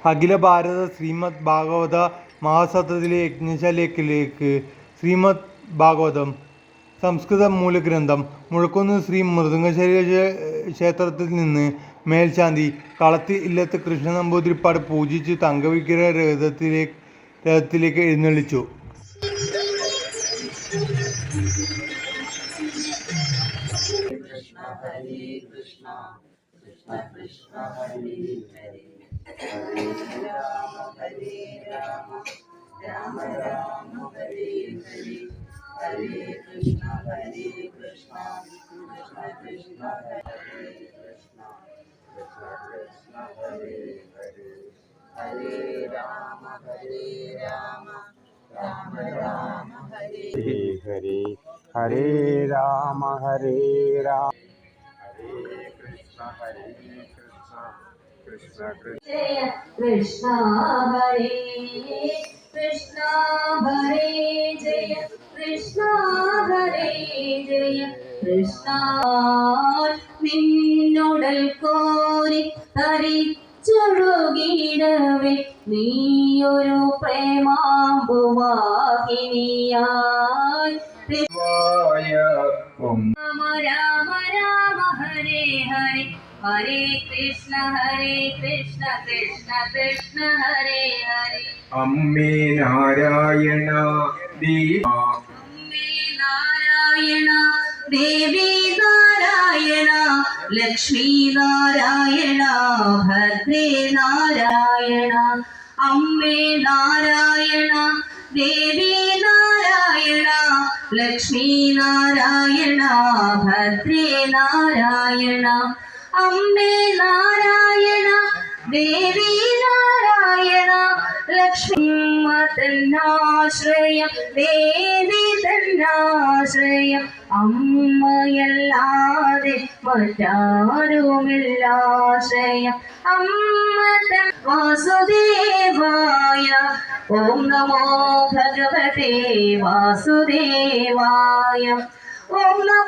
അഖില ഭാരത ശ്രീമദ് ഭാഗവത മഹാസത്രത്തിലെ യജ്ഞശാലയിലേക്ക് ശ്രീമദ് ഭാഗവതം സംസ്കൃത മൂലഗ്രന്ഥം മുഴക്കുന്ന് ശ്രീ മൃദംഗശൈല ക്ഷേത്രത്തിൽ നിന്ന് മേൽശാന്തി കളത്തി ഇല്ലത്ത് കൃഷ്ണ നമ്പൂതിരിപ്പാട് പൂജിച്ച് തങ്കവിഗ്രഹ രഥത്തിലേക്ക് എഴുന്നള്ളിച്ചു. ഹരേ രാമ ഹരേ രാമ രാമ രാമ ഹരേ ഹരേ ഹരേ കൃഷ്ണ കൃഷ്ണ കൃഷ്ണ ഹരേ കൃഷ്ണ കൃഷ്ണ ഹരേ ഹരേ ഹരേ രാമ രാമ രാമ ഹരേ ഹരേ ഹരേ രാമ ഹരേ രാമ ഹരേ കൃഷ്ണ ജയ കൃഷ്ണ ഹരേ കൃഷ്ണ ഹരേ ജയ കൃഷ്ണ ഹരേ ജയ കൃഷ്ണ നിന്നുടൽ കോരി തരിച്ചൊഴുകിടവേ നീയൊരു പ്രേമാമ്പുവാഹിനിയായി രാമ രാമ രാമ ഹരേ ഹരേ ഹരേ കൃഷ്ണ കൃഷ്ണ കൃഷ്ണ ഹരേ ഹരേ അമ്മേ നാരായണ അമ്മേ നാരായണ ദേവി നാരായണ ലക്ഷ്മി നാരായണ ഭദ്രേ നാരായണ അമ്മേ നാരായണ ദേവി നാരായണ ലക്ഷ്മി നാരായണ ഭദ്രേ നാരായണ അമ്മേ നാരായണ ദേവി നാരായണ ലക്ഷ്മി തന്നാശ്രയം ദേവി തന്നാശ്രയം അമ്മയല്ലാതെ മറ്റാരുമില്ലാശ്രയം അമ്മ തൻ വാസുദേവായ ഓം നമോ ഭഗവതേ വാസുദേവായ ഓം നമോ